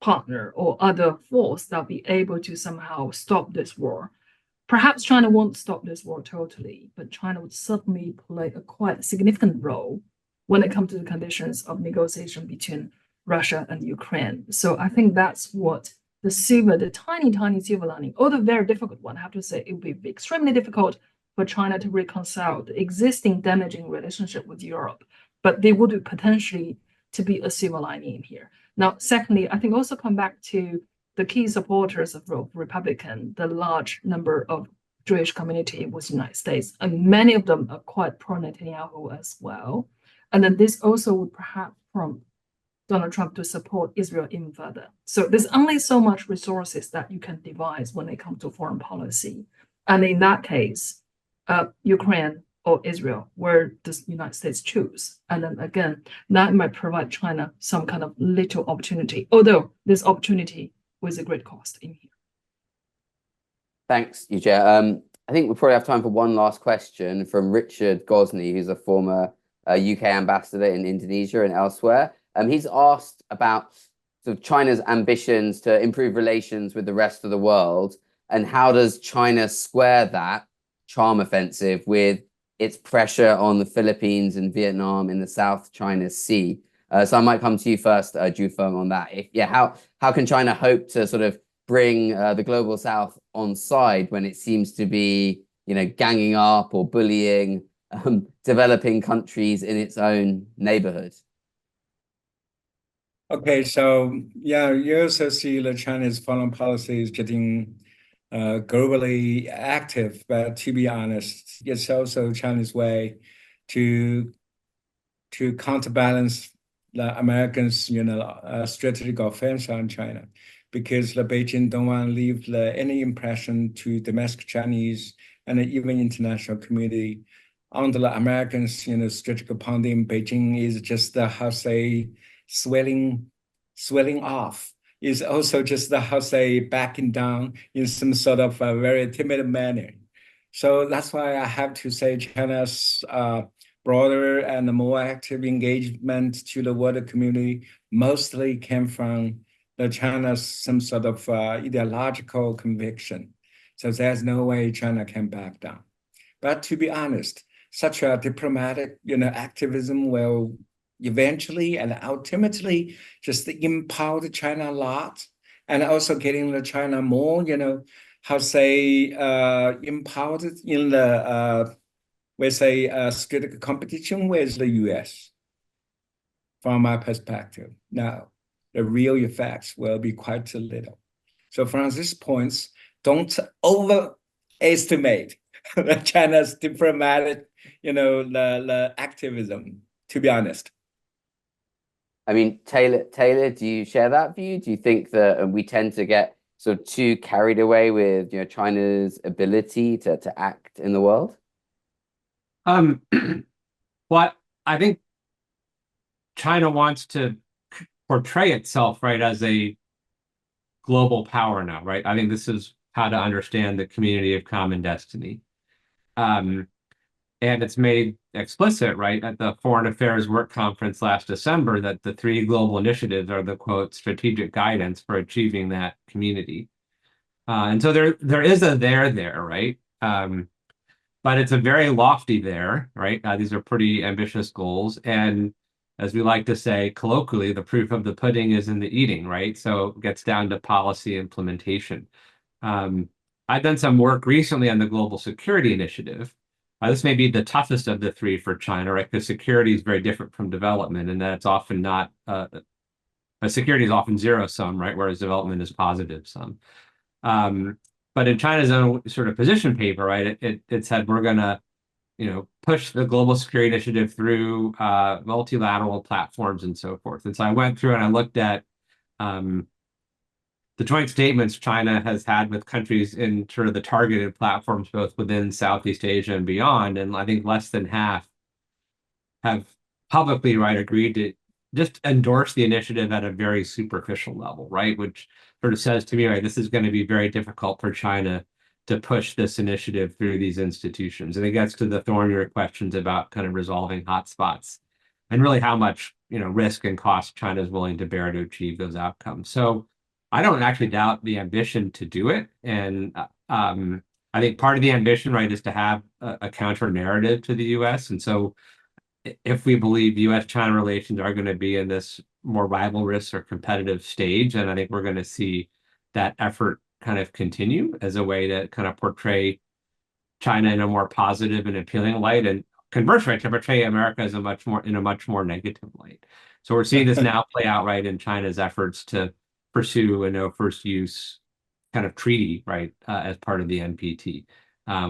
partner or other force that will be able to somehow stop this war. Perhaps China won't stop this war totally, but China would certainly play a quite significant role when it comes to the conditions of negotiation between Russia and Ukraine. So I think that's what the tiny, tiny silver lining, although very difficult one, I have to say, it would be extremely difficult for China to reconcile the existing damaging relationship with Europe, but they would potentially to be a silver lining in here. Now, secondly, I think also come back to the key supporters of Republican, the large number of Jewish community with the United States, and many of them are quite pro-Netanyahu as well. And then this also would perhaps prompt Donald Trump to support Israel even further. So there's only so much resources that you can devise when it comes to foreign policy. And in that case, Ukraine or Israel, where does the United States choose? And then again, that might provide China some kind of little opportunity, although this opportunity with a great cost in here. Thanks, Yujia. I think we probably have time for one last question from Richard Gosney, who's a former UK ambassador in Indonesia and elsewhere. He's asked about sort of China's ambitions to improve relations with the rest of the world, and how does China square that charm offensive with its pressure on the Philippines and Vietnam in the South China Sea? So I might come to you first, Jufeng, on that. How can China hope to sort of bring the global South on side when it seems to be, ganging up or bullying developing countries in its own neighborhood? Okay, so yeah, you also see the Chinese foreign policy is getting globally active, but to be honest, it's also China's way to counterbalance the Americans, strategic offense on China, because the Beijing don't want to leave any impression to domestic Chinese and even international community under the Americans, strategic pounding. Beijing is just swelling off. Is also just backing down in some sort of a very timid manner. So that's why I have to say China's broader and more active engagement to the world community mostly came from China's some sort of ideological conviction. So there's no way China can back down. But to be honest, such a diplomatic, activism will eventually and ultimately just empower China a lot, and also getting the China more, empowered in the, strategic competition with the US. From my perspective, now the real effects will be quite a little. So from this point, don't overestimate China's diplomatic, the activism, to be honest. I mean, Taylor, do you share that view? Do you think that we tend to get sort of too carried away with, China's ability to act in the world? What I think China wants to portray itself, right, as a global power now, right? I think this is how to understand the community of common destiny. And it's made explicit, right, at the Foreign Affairs Work Conference last December that the 3 global initiatives are the, quote, strategic guidance for achieving that community. And so there is a there, right? But it's a very lofty there, right? These are pretty ambitious goals. And as we like to say colloquially, the proof of the pudding is in the eating, right? So it gets down to policy implementation. I've done some work recently on the Global Security Initiative. This may be the toughest of the 3 for China, right? Because security is very different from development, and that's often not, security is often zero-sum, right? Whereas development is positive-sum. But in China's own sort of position paper, right, it said we're going to, push the Global Security Initiative through multilateral platforms and so forth. And so I went through and I looked at the joint statements China has had with countries in sort of the targeted platforms, both within Southeast Asia and beyond. And I think less than half have publicly, right, agreed to just endorse the initiative at a very superficial level, right? Which sort of says to me, right, this is going to be very difficult for China to push this initiative through these institutions. And it gets to the thornier questions about kind of resolving hotspots and really how much, risk and cost China is willing to bear to achieve those outcomes. So I don't actually doubt the ambition to do it. And I think part of the ambition, right, is to have a counter narrative to the US. And so if we believe US-China relations are going to be in this more rivalrous or competitive stage. And I think we're going to see that effort kind of continue as a way to kind of portray China in a more positive and appealing light, and conversely, to portray America as a much more negative light. So we're seeing this now play out right in China's efforts to pursue a no first use kind of treaty, right, as part of the NPT,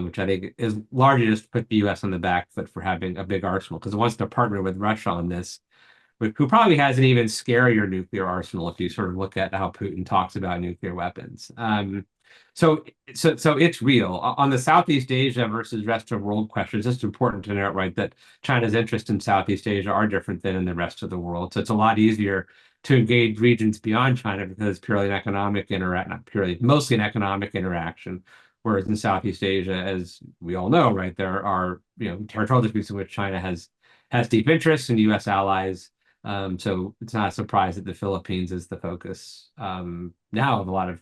which I think is largely just to put the U.S. on the back foot for having a big arsenal, because it wants to partner with Russia on this, who probably has an even scarier nuclear arsenal if you sort of look at how Putin talks about nuclear weapons. So it's real. On the Southeast Asia versus rest of the world question, it's just important to note, right, that China's interests in Southeast Asia are different than in the rest of the world. So it's a lot easier to engage regions beyond China because it's purely an economic mostly an economic interaction. Whereas in Southeast Asia, as we all know, right, there are territorial disputes in which China has deep interests and U.S. allies. So it's not a surprise that the Philippines is the focus now of a lot of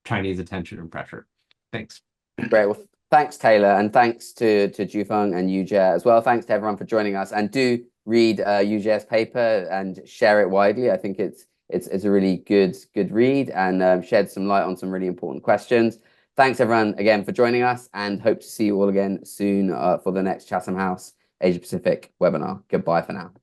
Chinese attention and pressure. Thanks. Great. Well, thanks, Taylor, and thanks to Jufeng and Yujie as well. Thanks to everyone for joining us, and do read Yujie's paper and share it widely. I think it's a really good read and shed some light on some really important questions. Thanks everyone again for joining us, and hope to see you all again soon for the next Chatham House Asia Pacific webinar. Goodbye for now.